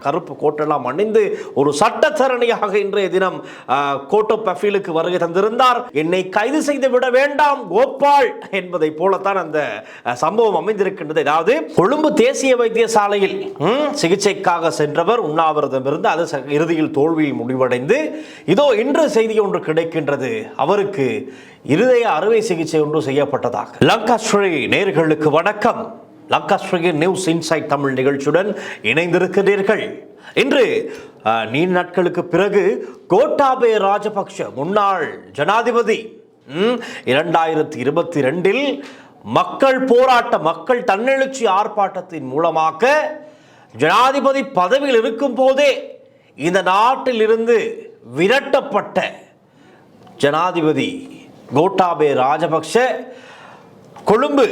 கருப்பு கோட்டெல்லாம் அணிந்து ஒரு சட்டத்தரணியாக இன்றைய தினம் கோட்டோ பஃபீலுக்கு வருகை தந்திருந்தார். என்னை கைது செய்து விட வேண்டாம் கோபால் என்பதை போலத்தான் அந்த சம்பவம் அமைந்திருக்கின்றது. அதாவது கொழும்பு தேசிய வைத்தியசாலையில் சிகிச்சைக்காக சென்றவர் உண்ணாவிரதம் இருந்து அது இறுதியில் தோல்வியில் முடிவடைந்து இதோ இன்று செய்தி ஒன்று கிடைக்கின்றது. அவருக்கு இருதய அறுவை சிகிச்சை ஒன்று செய்யப்பட்டதாக. லங்காஸ்ரீ நேயர்களுக்கு வணக்கம். லங்காஸ்ரீ நியூஸ் இன்சைட் தமிழ் நிகழ்ச்சியுடன் இணைந்திருக்கிறீர்கள். இன்று நீண்ட நாட்களுக்கு பிறகு கோட்டாபய ராஜபக்ஷ முன்னாள் ஜனாதிபதி 2022 மக்கள் போராட்ட மக்கள் தன்னெழுச்சி ஆர்ப்பாட்டத்தின் மூலமாக ஜனாதிபதி பதவியில் இருக்கும் போதே இந்த நாட்டில் இருந்து விரட்டப்பட்ட ஜனாதிபதி Gotabaya Rajapaksa Colombo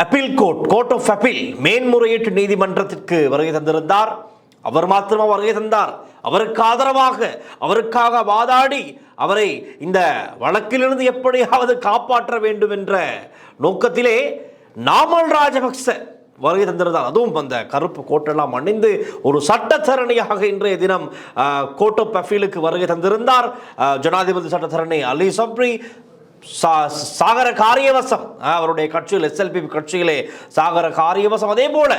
appeal court of appeal மேன்முறையீட்டு நீதிமன்றத்திற்கு வருகை தந்திருந்தார். அவர் மாத்திரமா வருகை தந்தார், அவருக்கு ஆதரவாக அவருக்காக வாதாடி அவரை இந்த வழக்கிலிருந்து எப்படியாவது காப்பாற்ற வேண்டும் என்ற நோக்கத்திலே நாமல் ராஜபக்ச வருகை தந்திருந்தார். அதுவும் அந்த கருப்பு கோட்டெல்லாம் அணிந்து ஒரு சட்டத்தரணியாக இன்றைய தினம் கோர்ட் ஆஃப் அப்பீலுக்கு வருகை தந்திருந்தார். ஜனாதிபதி சட்டத்தரணி அலி சப்ரி, சாகர காரியவசம் அவருடைய கட்சியில் SLP கட்சியிலே சாகர காரியவசம், அதே போல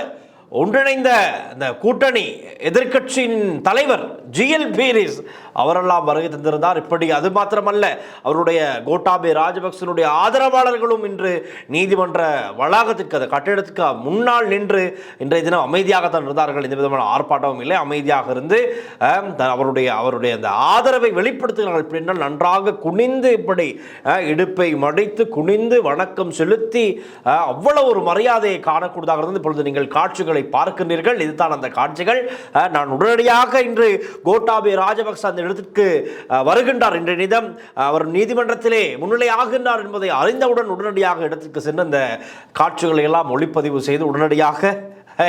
ஒன்றிணைந்த இந்த கூட்டணி எதிர்கட்சியின் தலைவர் GL பீரிஸ் அவரெல்லாம் வருகை தந்திருந்தார். இப்படி அது மாத்திரமல்ல, அவருடைய கோட்டாபய ராஜபக்சனுடைய ஆதரவாளர்களும் இன்று நீதிமன்ற வளாகத்திற்கு அந்த கட்டிடத்துக்கு முன்னால் நின்று இன்றைய தினம் அமைதியாகத்தான் இருந்தார்கள். எந்த விதமான ஆர்ப்பாட்டமும் இல்லை, அமைதியாக இருந்து அவருடைய அந்த ஆதரவை வெளிப்படுத்துகிறார்கள். பின்னால் நன்றாக குனிந்து இப்படி இடுப்பை மடித்து குனிந்து வணக்கம் செலுத்தி அவ்வளவு ஒரு மரியாதையை காணக்கூடியதாக இருந்தது. இப்பொழுது நீங்கள் காட்சிகளை பார்க்கின்றீர்கள். இதுதான் அந்த காட்சிகள். நான் உடனடியாக இன்று கோட்டாபய ராஜபக்ச அந்த இடத்திற்கு வருகின்றார். இன்றைய தினம் அவர் நீதிமன்றத்திலே முன்னிலையாகின்றார் என்பதை அறிந்தவுடன் உடனடியாக இடத்திற்கு சென்று அந்த காட்சிகளை எல்லாம் ஒளிப்பதிவு செய்து உடனடியாக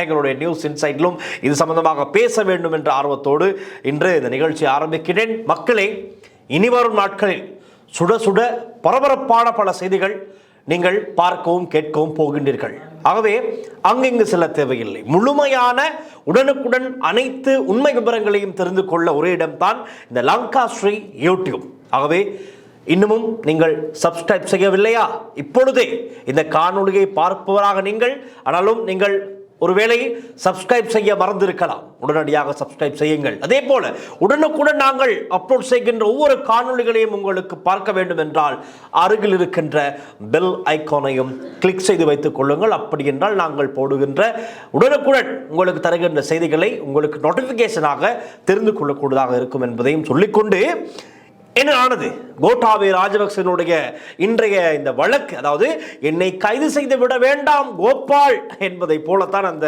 எங்களுடைய நியூஸ் இன்சைட்லும் இது சம்பந்தமாக பேச வேண்டும் என்ற ஆர்வத்தோடு இன்று இந்த நிகழ்ச்சி ஆரம்பிக்கிறேன். மக்களே, இனிவரும் நாட்களில் சுட சுட பரபரப்பான பல செய்திகள் நீங்கள் பார்க்கவும் கேட்கவும் போகின்றீர்கள். ஆகவே அங்கிங்கு செல்ல தேவையில்லை. முழுமையான உடனுக்குடன் அனைத்து உண்மை விவரங்களையும் தெரிந்து கொள்ள ஒரே இடம்தான் இந்த லங்காஸ்ரீ யூடியூப். ஆகவே இன்னமும் நீங்கள் சப்ஸ்கிரைப் செய்யவில்லையா? இப்பொழுதே இந்த காணொலியை பார்ப்பவராக நீங்கள், ஆனாலும் நீங்கள் ஒருவேளை சப்ஸ்கிரைப் செய்ய மறந்திருக்கலாம், உடனடியாக சப்ஸ்கிரைப் செய்யுங்கள். அதே போல உடனுக்குடன் நாங்கள் அப்லோட் செய்கின்ற ஒவ்வொரு காணொளிகளையும் உங்களுக்கு பார்க்க வேண்டும் என்றால் அருகில் இருக்கின்ற பெல் ஐகானையும் கிளிக் செய்து வைத்துக் கொள்ளுங்கள். அப்படி என்றால் நாங்கள் போடுகின்ற உடனுக்குடன் உங்களுக்கு தருகின்ற செய்திகளை உங்களுக்கு நோட்டிபிகேஷனாக தெரிந்து கொள்ளக்கூடியதாக இருக்கும் என்பதையும் சொல்லிக்கொண்டு, என்ன ஆனது கோட்டாபய ராஜபக்சனுடைய இன்றைய இந்த வழக்கு, அதாவது என்னை கைது செய்து விட வேண்டாம் கோபால் என்பதை போலத்தான் அந்த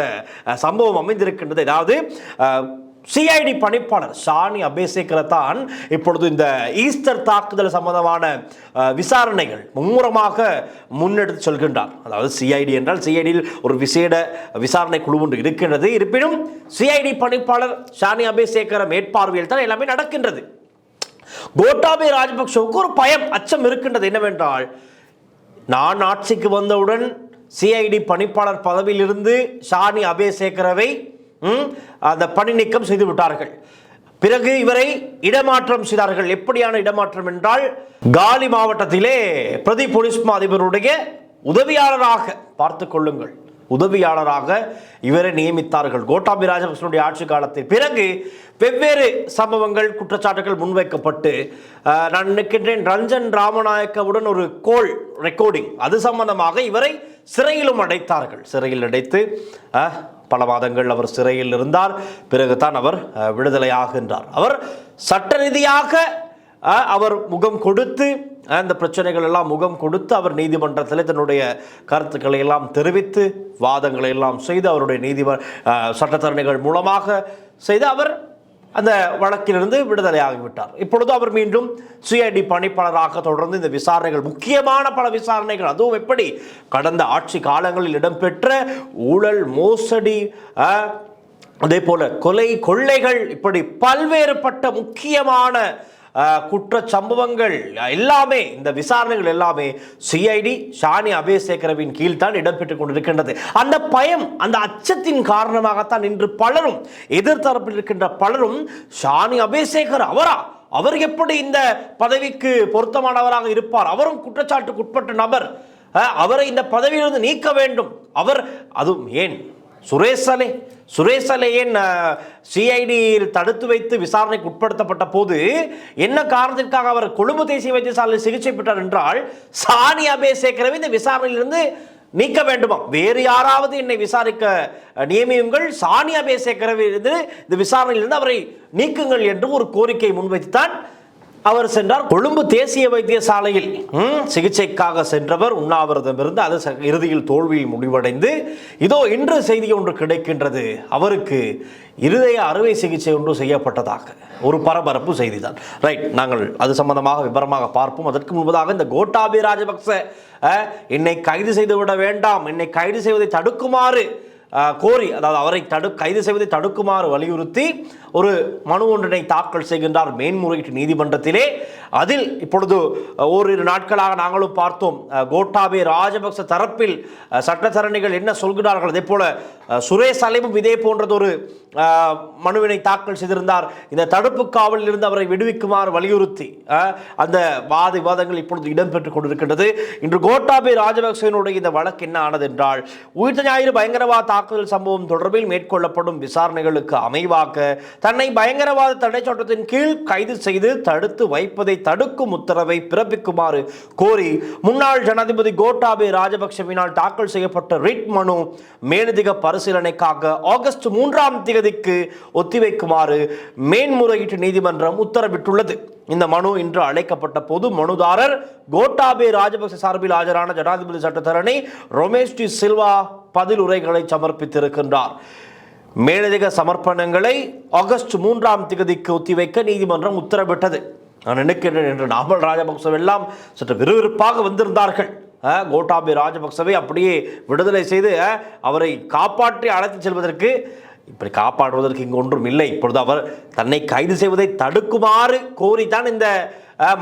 சம்பவம் அமைந்திருக்கின்றது. அதாவது CID பணிப்பாளர் ஷானி அபேசேகர தான் இப்பொழுது இந்த ஈஸ்டர் தாக்குதல் சம்பந்தமான விசாரணைகள் மும்முரமாக முன்னெடுத்து செல்கின்றார். அதாவது CID என்றால் CIDயில் ஒரு விசேட விசாரணை குழு ஒன்று இருக்கின்றது. இருப்பினும் CID பணிப்பாளர் ஷானி அபேசேகர மேற்பார்வையில் தான் எல்லாமே நடக்கின்றது. கோட்டாபய ராஜபக்சவுக்கு ஒரு பயம், அச்சம் இருக்கின்றது. என்னவென்றால், நான் ஆட்சிக்கு வந்தவுடன் CID பணிப்பாளர் பதவியில் இருந்து ஷானி அபேசேகரவை அந்த பணி நீக்கம் செய்து விட்டார்கள். பிறகு இவரை இடமாற்றம் செய்தார்கள். எப்படியான இடமாற்றம் என்றால், காலி மாவட்டத்திலே பிரதி போலீஸ் அதிபருடைய உதவியாளராக பார்த்துக் கொள்ளுங்கள், உதவியாளராக இவரை நியமித்தார்கள் கோட்டாபய ராஜபக்சனுடைய ஆட்சி காலத்தில். பிறகு வெவ்வேறு சம்பவங்கள் குற்றச்சாட்டுகள் முன்வைக்கப்பட்டு நான் நினைக்கின்றேன் ரஞ்சன் ராமநாயக்கவுடன் ஒரு கோல் ரெக்கார்டிங் அது சம்பந்தமாக இவரை சிறையிலும் அடைத்தார்கள். சிறையில் அடைத்து பல மாதங்கள் அவர் சிறையில் இருந்தார். பிறகுதான் அவர் விடுதலையாகின்றார். அவர் சட்ட ரீதியாக அவர் முகம் கொடுத்து அந்த பிரச்சனைகள் எல்லாம் முகம் கொடுத்து அவர் நீதிமன்றத்தில் தன்னுடைய கருத்துக்களை எல்லாம் தெரிவித்து வாதங்களை எல்லாம் செய்து அவருடைய சட்டத்தரணிகள் மூலமாக செய்து அவர் அந்த வழக்கிலிருந்து விடுதலையாகிவிட்டார். இப்பொழுது அவர் மீண்டும் CID பணிப்பாளராக தொடர்ந்து இந்த விசாரணைகள், முக்கியமான பல விசாரணைகள், அதுவும் எப்படி கடந்த ஆட்சி காலங்களில் இடம்பெற்ற ஊழல் மோசடி, அதே போல கொலை கொள்ளைகள், இப்படி பல்வேறுபட்ட முக்கியமான குற்ற சம்பவங்கள் எல்லாமே, இந்த விசாரணைகள் எல்லாமே சிஐடி ஷானி அபேசேகரவின் கீழ் தான் இடம்பெற்றுக் கொண்டிருக்கின்றது. அந்த பயம், அந்த அச்சத்தின் காரணமாகத்தான் இன்று பலரும், எதிர்த்தரப்பில் இருக்கின்ற பலரும், ஷானி அபேசேகர் அவர் எப்படி இந்த பதவிக்கு பொருத்தமானவராக இருப்பார், அவரும் குற்றச்சாட்டுக்கு உட்பட்ட நபர், அவரை இந்த பதவியிலிருந்து நீக்க வேண்டும், அவர் அதுவும் ஏன் சுரேஷ் அலே ஏன் சிஐடியில் தடுத்து வைத்து விசாரணைக்கு உட்படுத்தப்பட்ட போது என்ன காரணத்திற்காக அவர் கொழும்பு தேசிய வைத்தியசாலையில் சிகிச்சை பெற்றார் என்றால், ஷானி அபேசேகரவை இந்த விசாரணையிலிருந்து நீக்க வேண்டுமா, வேறு யாராவது என்னை விசாரிக்க நியமியுங்கள், ஷானி அபேசேகரவை இந்த விசாரணையிலிருந்து அவரை நீக்குங்கள் என்று ஒரு கோரிக்கை முன்வைத்துத்தான் அவர் சென்றார். கொழும்பு தேசிய வைத்தியசாலையில் சிகிச்சைக்காக சென்றவர் உண்ணாவிரதம் இருந்து அது இறுதியில் தோல்வியில் முடிவடைந்து இதோ இன்று செய்தி ஒன்று கிடைக்கின்றது, அவருக்கு இருதய அறுவை சிகிச்சை ஒன்று செய்யப்பட்டதாக ஒரு பரபரப்பு செய்தி தான். ரைட், நாங்கள் அது சம்பந்தமாக விவரமாக பார்ப்போம். அதற்கு முன்பதாக இந்த கோட்டாபய ராஜபக்ச என்னை கைது செய்துவிட வேண்டாம், என்னை கைது செய்வதை தடுக்குமாறு கோரி, அதாவது அவரை கைது செய்வதை தடுக்குமாறு வலியுறுத்தி ஒரு மனு ஒன்றினை தாக்கல் செய்கின்றார் மேன்முறையீட்டு நீதிமன்றத்திலே. அதில் இப்பொழுது ஓரிரு நாட்களாக நாங்களும் பார்த்தோம், கோட்டாபய ராஜபக்ச தரப்பில் சட்டத்தரணிகள் என்ன சொல்கிறார்கள். அதே போல சுரேஷ் அலைவும் இதே போன்றதொரு மனுவினை தாக்கல் செய்திருந்தார். இந்த தடுப்பு காவலில் இருந்து அவரை விடுவிக்குமாறு வலியுறுத்தி அந்த வாத விவாதங்கள் இப்பொழுது இடம்பெற்றுக் கொண்டிருக்கின்றது. இன்று கோட்டாபய ராஜபக்சவினுடைய இந்த வழக்கு என்ன ஆனது என்றால், உயிர்த்த ஞாயிறு பயங்கரவாத தாக்குதல் சம்பவம் தொடர்பில் மேற்கொள்ளப்படும் விசாரணைகளுக்கு அமைவாக தன்னை பயங்கரவாத தடை சட்டத்தின் கீழ் கைது செய்து தடுத்து வைப்பதை தடுக்கும் உத்தரவை பிறப்பிக்குமாறு கோரி முன்னாள் ஜனாதிபதி கோட்டாபய ராஜபக்சவினால் தாக்கல் செய்யப்பட்ட ரிட் மனு மேலதிக பரிசீலனைக்காக ஆகஸ்ட் 3ஆம் தேதிக்கு ஒத்திவைக்குமாறு மேன்முறையீட்டு நீதிமன்றம் உத்தரவிட்டுள்ளது. இந்த மனு இன்று அழைக்கப்பட்ட போது மனுதாரர் கோட்டாபய ராஜபக்ச சார்பில் ஆஜரான ஜனாதிபதி சட்டத்தரணி ரமேஷ் டி சில்வா பதில் உரைகளை சமர்ப்பித்திருக்கின்றார். மேலதிக சமர்ப்பணங்களை ஆகஸ்ட் 3ஆம் தேதிக்கு ஒத்திவைக்க நீதிமன்றம் உத்தரவிட்டது. நான் நினைக்கிறேன் என்று நாமல் ராஜபக்சவெல்லாம் சற்று விறுவிறுப்பாக வந்திருந்தார்கள். கோட்டாபய ராஜபக்சவை அப்படியே விடுதலை செய்து அவரை காப்பாற்றி அழைத்து செல்வதற்கு, இப்படி காப்பாற்றுவதற்கு இங்கு ஒன்றும் இல்லை. இப்பொழுது அவர் தன்னை கைது செய்வதை தடுக்குமாறு கோரித்தான் இந்த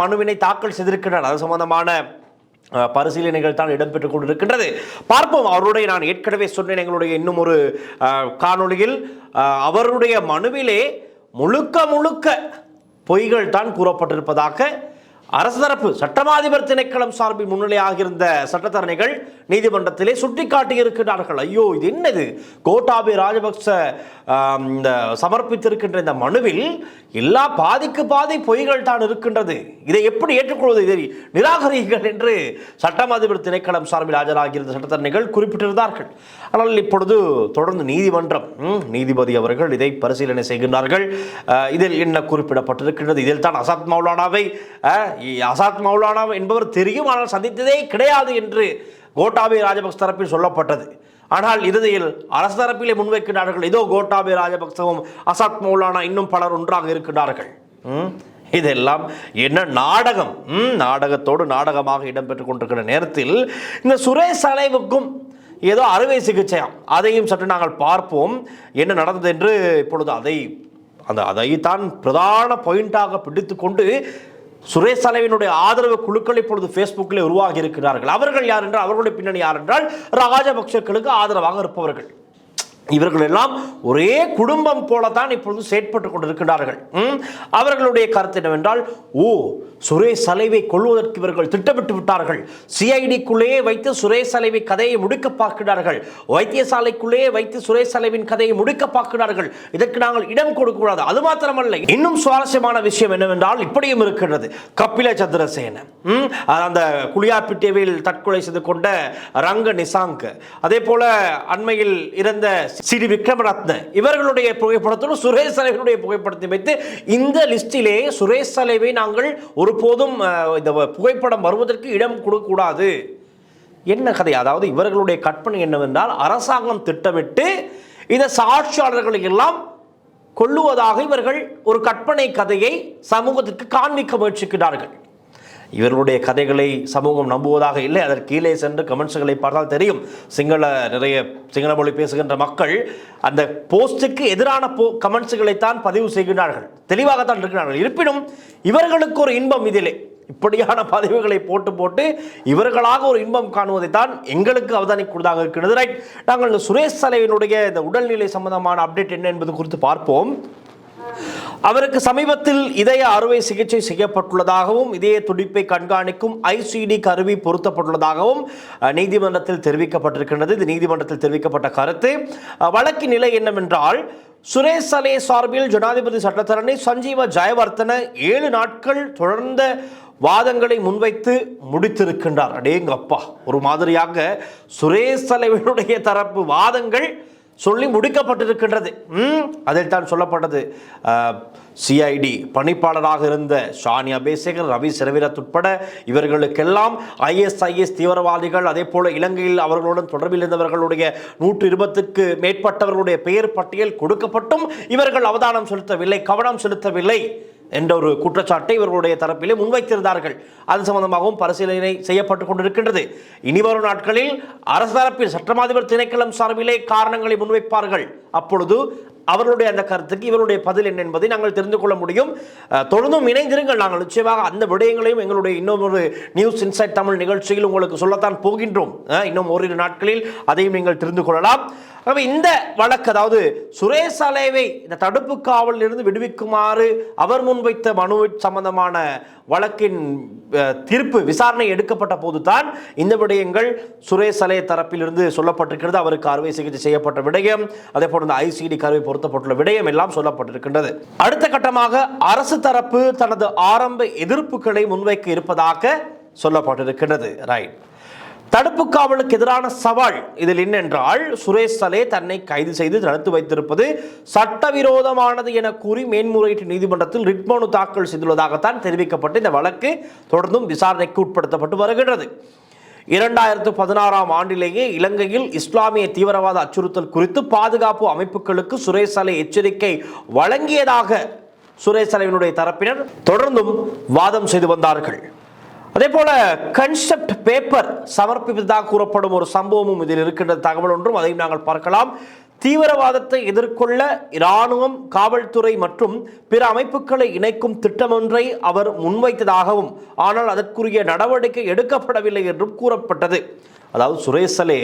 மனுவினை தாக்கல் செய்திருக்கிறார். அது சம்பந்தமான பரிசீலனைகள் தான் இடம்பெற்றுக் கொண்டிருக்கின்றது. பார்ப்போம். அவருடைய, நான் ஏற்கனவே சொன்னேன் எங்களுடைய இன்னும் ஒரு காணொளியில், அவருடைய மனுவிலே முழுக்க பொய்கள் தான் கூறப்பட்டிருப்பதாக அரசு தரப்பு சட்டமாதிபர் திணைக்களம் சார்பில் முன்னிலையாக இருந்த சட்டத்தரணிகள் நீதிமன்றத்திலே சுட்டிக்காட்டி இருக்கிறார்கள். ஐயோ, இது என்னது, கோட்டாபய ராஜபக்ச சமர்ப்பித்திருக்கின்ற இந்த மனுவில் எல்லா பாதிக்கு பாதி பொய்கள் தான் இருக்கின்றது, இதை எப்படி ஏற்றுக்கொள்வது, இதை நிராகரிகள் என்று சட்டமாதிபர் திணைக்களம் சார்பில் ஆஜராகியிருந்த சட்டத்தரணிகள் குறிப்பிட்டிருந்தார்கள். ஆனால் இப்பொழுது தொடர்ந்து நீதிபதி அவர்கள் இதை பரிசீலனை செய்கின்றார்கள். இதில் என்ன குறிப்பிடப்பட்டிருக்கின்றது, இதில் தான் அசாத் மௌலானா என்பவர் தெரியும், ஆனால் சந்தித்ததே கிடையாது என்று கோட்டாபய ராஜபக்ச தரப்பில் சொல்லப்பட்டது. ஆனால் இறுதியில் அரசு தரப்பிலே முன்வைக்கிறார்கள், இதோ கோட்டாபய ராஜபக்சவும் அசாத் மௌலானா இன்னும் பலர் ஒன்றாக இருக்கிறார்கள். இதெல்லாம் என்ன நாடகம், நாடகத்தோடு நாடகமாக இடம்பெற்றுக் கொண்டிருக்கிற நேரத்தில் இந்த சுரேஷ் அலைவுக்கும் ஏதோ அறுவை சிகிச்சையாம், அதையும் சற்று நாங்கள் பார்ப்போம் என்ன நடந்தது என்று. இப்பொழுது அதைத்தான் பிரதான பாயிண்டாக பிடித்து கொண்டு சுரேஷ் அலைவினுடைய ஆதரவு குழுக்கள் இப்பொழுது ஃபேஸ்புக்கில் உருவாகி இருக்கிறார்கள். அவர்கள் யார் என்றால், அவர்களுடைய பின்னணி யார் என்றால், ராஜபக்சர்களுக்கு ஆதரவாக இருப்பவர்கள். இவர்கள் எல்லாம் ஒரே குடும்பம் போலத்தான் இப்பொழுது செயற்பட்டுக் கொண்டிருக்கிறார்கள். அவர்களுடைய கருத்து என்னவென்றால், சுரேஷ் அலைவை கொள்வதற்கு இவர்கள் திட்டமிட்டு விட்டார்கள். சிஐடிக்குள்ளேயே வைத்து சுரேஷ் அலைவை கதையை முடிக்க பார்க்கிறார்கள். வைத்தியசாலைக்குள்ளேயே வைத்து சுரேஷ் அலைவின் கதையை முடிக்க பார்க்கிறார்கள். இதற்கு நாங்கள் இடம் கொடுக்க கூடாது. அது மாத்திரமல்ல, இன்னும் சுவாரஸ்யமான விஷயம் என்னவென்றால், இப்படியும் இருக்கிறது. கபில சந்திரசேன, அந்த குளியாப்பிட்டியவில் தற்கொலை செய்து கொண்ட ரங்க நிசாங்க், அதே போல அண்மையில் இருந்த சிறி விக்ரமரத்ன, இவர்களுடைய புகைப்படத்தோடு சுரேஷ் அலைவனுடைய புகைப்படத்தை வைத்து இந்த லிஸ்டிலே சுரேஷ் அலைவை நாங்கள் ஒருபோதும் இந்த புகைப்படம் வருவதற்கு இடம் கொடுக்கக்கூடாது. என்ன கதை? அதாவது இவர்களுடைய கற்பனை என்னவென்றால், அரசாங்கம் திட்டமிட்டு இந்த சாட்சியாளர்களை எல்லாம் கொல்லுவதாக இவர்கள் ஒரு கற்பனை கதையை சமூகத்திற்கு காண்பிக்க முயற்சிக்கிறார்கள். இவர்களுடைய கதைகளை சமூகம் நம்புவதாக இல்லை. அதற்கு கீழே சென்று கமெண்ட்ஸ்களை பார்த்தால் தெரியும். நிறைய சிங்கள மொழி பேசுகின்ற மக்கள் அந்த போஸ்ட்டுக்கு எதிரான கமெண்ட்ஸ்களைத்தான் பதிவு செய்கிறார்கள், தெளிவாகத்தான் இருக்கிறார்கள். இருப்பினும் இவர்களுக்கு ஒரு இன்பம் இதிலே இப்படியான பதிவுகளை போட்டு இவர்களாக ஒரு இன்பம் காணுவதைத்தான் எங்களுக்கு அவதானிக்கூடியதாக இருக்கிறது. ரைட், நாங்கள் இந்த சுரேஷ் சலையினுடைய இந்த உடல்நிலை சம்பந்தமான அப்டேட் என்ன என்பது குறித்து பார்ப்போம். அவருக்கு சமீபத்தில் இதய அறுவை சிகிச்சை செய்யப்பட்டுள்ளதாகவும் இதய துடிப்பை கண்காணிக்கும் ICD கருவி பொருத்தப்பட்டுள்ளதாகவும் நீதிமன்றத்தில் தெரிவிக்கப்பட்டிருக்கின்றது. இது நீதிமன்றத்தில் தெரிவிக்கப்பட்ட கருத்து. வழக்கின் நிலை என்னவென்றால், சுரேஷ் சலே சார்பில் ஜனாதிபதி சட்டத்தரணி சஞ்சீவ ஜெயவர்தன 7 நாட்கள் தொடர்ந்த வாதங்களை முன்வைத்து முடித்திருக்கின்றார். அடேங்கப்பா, ஒரு மாதிரியாக சுரேஷ் சலேவினுடைய தரப்பு வாதங்கள் சொல்லி முடிக்கப்பட்டிருக்கின்றது. அதில் தான் சொல்லப்பட்டது, CID பணிப்பாளராக இருந்த ஷானி அபேசேகர், ரவி சிரவிரத் உட்பட இவர்களுக்கெல்லாம் ISIS தீவிரவாதிகள், அதே போல இலங்கையில் அவர்களுடன் தொடர்பில் இருந்தவர்களுடைய 120க்கு மேற்பட்டவர்களுடைய பெயர் பட்டியல் கொடுக்கப்பட்டும் இவர்கள் அவதானம் செலுத்தவில்லை, கவனம் செலுத்தவில்லை என்ற ஒரு குற்றச்சாட்டை இவர்களுடைய தரப்பிலே முன்வைத்திருந்தார்கள். அது சம்பந்தமாகவும் பரிசீலனை செய்யப்பட்டுக் கொண்டிருக்கின்றது. இனிவரும் நாட்களில் அரசு தரப்பில் சட்டமாதிபர் திணைக்களம் சார்பிலே காரணங்களை முன்வைப்பார்கள். அப்பொழுது அவர்களுடைய அந்த கருத்துக்கு இவருடைய பதில் என்ன என்பதை நாங்கள் தெரிந்து கொள்ள முடியும். தொடர்ந்தும் இணைந்திருங்கள். நாங்கள் நிச்சயமாக அந்த விடயங்களையும் எங்களுடைய இன்னொரு நியூஸ் இன்சைட் தமிழ் நிகழ்ச்சியில் உங்களுக்கு சொல்லத்தான் போகின்றோம். இன்னும் ஓரிரு நாட்களில் அதையும் நீங்கள் தெரிந்து கொள்ளலாம். இந்த வழக்கு, அதாவது சுரேஷ் சலேவை இந்த தடுப்பு காவலில் இருந்து விடுவிக்குமாறு அவர் முன்வைத்த மனு சம்பந்தமான வழக்கின் தீர்ப்பு விசாரணை எடுக்கப்பட்ட போதுதான் இந்த விடயங்கள் சுரேஷ் சலே தரப்பில் இருந்து சொல்லப்பட்டிருக்கிறது. அவருக்கு அறுவை சிகிச்சை செய்யப்பட்ட விடயம், அதே போல இந்த ICD கருவி பொருத்தப்பட்டுள்ள விடயம் எல்லாம் சொல்லப்பட்டிருக்கின்றது. அடுத்த கட்டமாக அரசு தரப்பு தனது ஆரம்ப எதிர்ப்புகளை முன்வைக்க இருப்பதாக சொல்லப்பட்டிருக்கின்றது. ரைட், தடுப்பு காவலுக்கு எதிரான சவால் இதில் என்னென்றால், சுரேஷ் சலே தன்னை கைது செய்து தடுத்து வைத்திருப்பது சட்டவிரோதமானது என கூறி மேன்முறையீட்டு நீதிமன்றத்தில் ரிட் மனு தாக்கல் செய்துள்ளதாகத்தான் தெரிவிக்கப்பட்டு இந்த வழக்கு தொடர்ந்தும் விசாரணைக்கு உட்படுத்தப்பட்டு வருகின்றது. 2016 ஆண்டிலேயே இலங்கையில் இஸ்லாமிய தீவிரவாத அச்சுறுத்தல் குறித்து பாதுகாப்பு அமைப்புகளுக்கு சுரேஷ் சலே எச்சரிக்கை வழங்கியதாக சுரேஷ் சலேவினுடைய தரப்பினர் தொடர்ந்தும் வாதம் செய்து வந்தார்கள். அதே போல கன்செப்ட் பேப்பர் சமர்ப்பிப்பதாக கூறப்படும் ஒரு சம்பவமும் இதில் இருக்கின்ற தகவல் ஒன்றும் அதையும் நாங்கள் பார்க்கலாம். தீவிரவாதத்தை எதிர்கொள்ள இராணுவம், காவல்துறை மற்றும் பிற அமைப்புகளை இணைக்கும் திட்டம் ஒன்றை அவர் முன்வைத்ததாகவும், ஆனால் அதற்குரிய நடவடிக்கை எடுக்கப்படவில்லை என்றும் கூறப்பட்டது. அதாவது சுரேஷ் சலே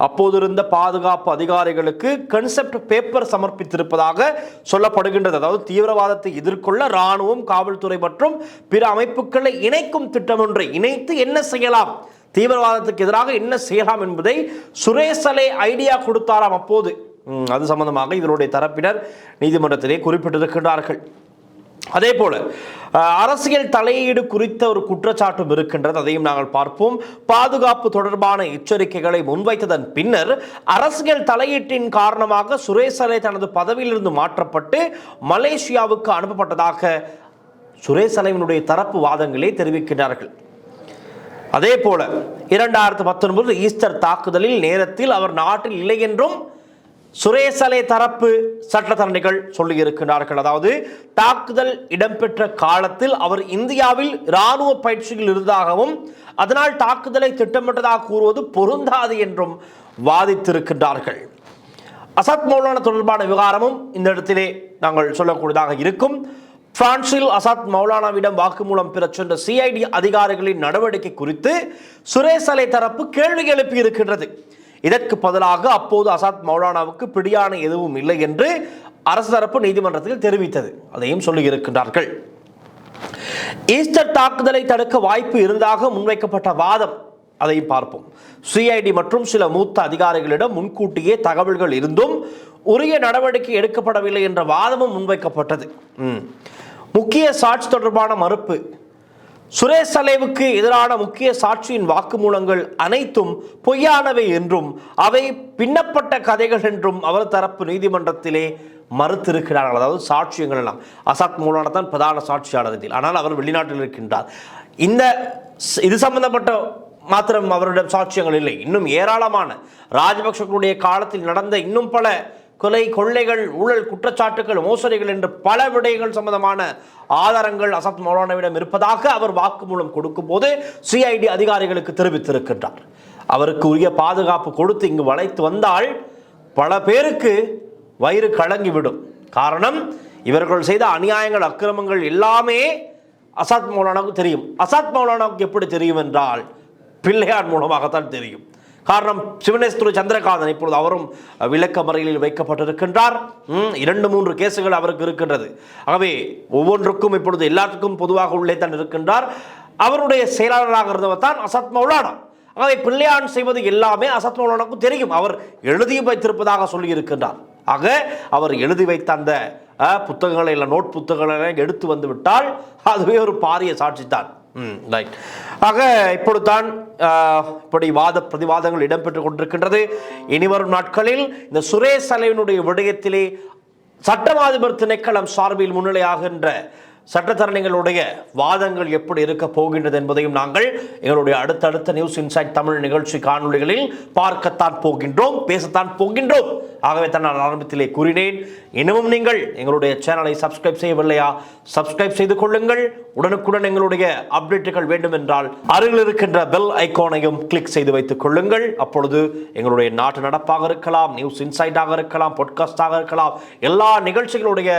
அப்போது இருந்த பாதுகாப்பு அதிகாரிகளுக்கு கன்செப்ட் பேப்பர் சமர்ப்பித்திருப்பதாக சொல்லப்படுகின்றது. அதாவது தீவிரவாதத்தை எதிர்கொள்ள இராணுவம், காவல்துறை மற்றும் பிற அமைப்புகளை இணைக்கும் திட்டம் ஒன்றை இணைத்து என்ன செய்யலாம், தீவிரவாதத்துக்கு எதிராக என்ன செய்யலாம் என்பதை சுரேஷ் சலே ஐடியா கொடுத்தாராம் அப்போது. அது சம்பந்தமாக இவருடைய தரப்பினர் நீதிமன்றத்திலே குறிப்பிட்டிருக்கின்றார்கள். அதே போல அரசியல் தலையீடு குறித்த ஒரு குற்றச்சாட்டும் இருக்கின்றது. அதையும் நாங்கள் பார்ப்போம். பாதுகாப்பு தொடர்பான எச்சரிக்கைகளை முன்வைத்ததன் பின்னர் அரசியல் தலையீட்டின் காரணமாக சுரேஷ் சலே தனது பதவியிலிருந்து மாற்றப்பட்டு மலேசியாவுக்கு அனுப்பப்பட்டதாக சுரேஷ் சலேவினுடைய தரப்பு வாதங்களே தெரிவிக்கின்றார்கள். அதே போல 2019 ஈஸ்டர் தாக்குதலில் நேரத்தில் அவர் நாட்டில் இல்லை என்றும் சுரேஷ் சலே தரப்பு சட்டத்தரணிகள் சொல்லியிருக்கிறார்கள். அதாவது தாக்குதல் இடம்பெற்ற காலத்தில் அவர் இந்தியாவில் இராணுவ பயிற்சியில் இருந்ததாகவும் அதனால் தாக்குதலை திட்டமிட்டதாக கூறுவது பொருந்தாது என்றும் வாதித்திருக்கின்றார்கள். அசாத் மௌலானா தொடர்பான விவகாரமும் இந்த இடத்திலே நாங்கள் சொல்லக்கூடியதாக இருக்கும். பிரான்சில் அசாத் மௌலானாவிடம் வாக்குமூலம் பெறச் சென்ற CID அதிகாரிகளின் நடவடிக்கை குறித்து சுரேஷ் சலே தரப்பு கேள்வி எழுப்பி இருக்கின்றது. இதற்கு பதிலாக அப்போது அசாத் மௌலானாவுக்கு பிடியான எதுவும் இல்லை என்று அரசு தரப்பு நீதிமன்றத்தில் தெரிவித்தது. அதையும் சொல்லியிருக்கின்றார்கள். ஈஸ்டர் தாக்குதலை தடுக்க வாய்ப்பு இருந்ததாக முன்வைக்கப்பட்ட வாதம், அதையும் பார்ப்போம். CID மற்றும் சில மூத்த அதிகாரிகளிடம் முன்கூட்டியே தகவல்கள் இருந்தும் உரிய நடவடிக்கை எடுக்கப்படவில்லை என்ற வாதமும் முன்வைக்கப்பட்டது. முக்கிய சாட்சி தொடர்பான மறுப்பு. சுரேஷ் சலேவுக்கு எதிரான முக்கிய சாட்சியின் வாக்குமூலங்கள் அனைத்தும் பொய்யானவை என்றும் அவை பின்னப்பட்ட கதைகள் என்றும் அவர் தரப்பு நீதிமன்றத்திலே மறுத்திருக்கிறார்கள். அதாவது சாட்சியங்கள் எல்லாம் அசாத் மௌலானா தான் பிரதான சாட்சியாளர் இதில், ஆனால் அவர் வெளிநாட்டில் இருக்கின்றார். இது சம்பந்தப்பட்ட மாத்திரம் அவரிடம் சாட்சியங்கள் இல்லை, இன்னும் ஏராளமான ராஜபக்சர்களுடைய காலத்தில் நடந்த இன்னும் பல கொலை, கொள்ளைகள், ஊழல் குற்றச்சாட்டுகள், மோசடிகள் என்று பல விடயங்கள் சம்பந்தமான ஆதாரங்கள் அசத் மௌலானாவிடம் இருப்பதாக அவர் வாக்குமூலம் கொடுக்கும் போது சிஐடி அதிகாரிகளுக்கு தெரிவித்திருக்கின்றார். அவருக்கு உரிய பாதுகாப்பு கொடுத்து இங்கு வளைத்து வந்தால் பல பேருக்கு வயிறு கலங்கிவிடும். காரணம், இவர்கள் செய்த அநியாயங்கள், அக்கிரமங்கள் எல்லாமே அசாத் மௌலானாவுக்கு தெரியும். அசாத் மௌலானாவுக்கு எப்படி தெரியும் என்றால் பிள்ளையார் மூலமாகத்தான் தெரியும். காரணம், சிவனேஸ்வர சந்திரகாந்தன் இப்பொழுது அவரும் விளக்க மறியலில் வைக்கப்பட்டிருக்கின்றார். 2-3 கேசுகள் அவருக்கு இருக்கின்றது. ஆகவே ஒவ்வொன்றுக்கும் இப்பொழுது எல்லாத்துக்கும் பொதுவாக உள்ளே தான் இருக்கின்றார். அவருடைய செயலாளராக இருந்தவர் தான் அசத் மௌலானா. ஆகவே பிள்ளையான் செய்வது எல்லாமே அசத் மௌலானாவுக்கு தெரியும். அவர் எழுதி வைத்திருப்பதாக சொல்லி இருக்கின்றார். ஆக அவர் எழுதி வைத்த அந்த புத்தகங்களை இல்லை, நோட் புத்தகங்களை எடுத்து வந்து விட்டால் அதுவே ஒரு பாரிய சாட்சி தான். ரைட். ஆக இப்பொழுது தான் இப்படி வாத பிரதிவாதங்கள் இடம்பெற்றுக் கொண்டிருக்கின்றது. இனிவரும் நாட்களில் இந்த சுரேஷ் அலைவனுடைய விடயத்திலே சட்டமா அதிபர் திணைக்களம் சார்பில் முன்னிலையாகின்ற சட்டத்தரணிகளுடைய வாதங்கள் எப்படி இருக்க போகின்றது என்பதையும் நாங்கள் எங்களுடைய அடுத்தடுத்த நியூஸ் இன்சைட் தமிழ் நிகழ்ச்சி காணொலிகளில் பார்க்கத்தான் போகின்றோம், பேசத்தான் போகின்றோம். ஆகவே தான் நான் ஆரம்பத்திலே கூறினேன், இன்னமும் நீங்கள் எங்களுடைய சேனலை சப்ஸ்கிரைப் செய்யவில்லையா, சப்ஸ்கிரைப் செய்து கொள்ளுங்கள். உடனுக்குடன் எங்களுடைய அப்டேட்டுகள் வேண்டும் என்றால் அருகில் இருக்கின்ற பெல் ஐகானையும் கிளிக் செய்து வைத்துக் கொள்ளுங்கள். அப்பொழுது எங்களுடைய நாட்டு நடப்பாக இருக்கலாம், நியூஸ் இன்சைட்டாக இருக்கலாம், பாட்காஸ்டாக இருக்கலாம், எல்லா நிகழ்ச்சிகளுடைய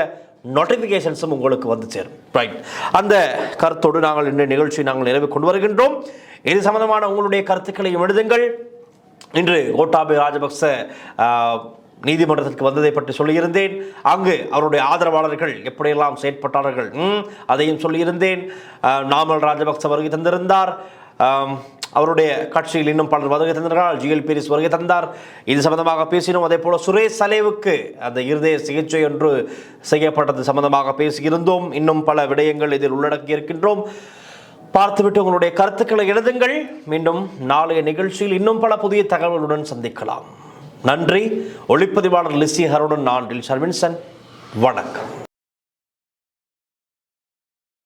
நோட்டிஃபிகேஷன்ஸும் உங்களுக்கு வந்து சேரும். ரைட். அந்த கருத்தோடு நாங்கள் இந்த நிகழ்ச்சி நாங்கள் நிறைவு கொண்டு வருகின்றோம். இது சம்பந்தமான உங்களுடைய கருத்துக்களையும் எழுதுங்கள். இன்று கோட்டாபய ராஜபக்ச நீதிமன்றத்திற்கு வந்ததை பற்றி சொல்லியிருந்தேன். அங்கு அவருடைய ஆதரவாளர்கள் எப்படியெல்லாம் செயற்பட்டார்கள் அதையும் சொல்லியிருந்தேன். நாமல் ராஜபக்ச வருகை தந்திருந்தார். அவருடைய கட்சியில் இன்னும் பலர் வருகை தந்தார்கள். ஜிஎல் பீரிஸ் வருகை தந்தார். இது சம்பந்தமாக பேசினோம். அதே போல சுரேஷ் அலைவுக்கு அந்த இருதய சிகிச்சை ஒன்று செய்யப்பட்டது சம்பந்தமாக பேசியிருந்தோம். இன்னும் பல விடயங்கள் இதில் உள்ளடக்கி இருக்கின்றோம். பார்த்துவிட்டு உங்களுடைய கருத்துக்களை எழுதுங்கள். மீண்டும் நாளைய நிகழ்ச்சியில் இன்னும் பல புதிய தகவல்களுடன் சந்திக்கலாம். நன்றி. ஒளிப்பதிவாளர் லிசி ஹருடன் நான் டில்ஷான் வின்சன். வணக்கம்.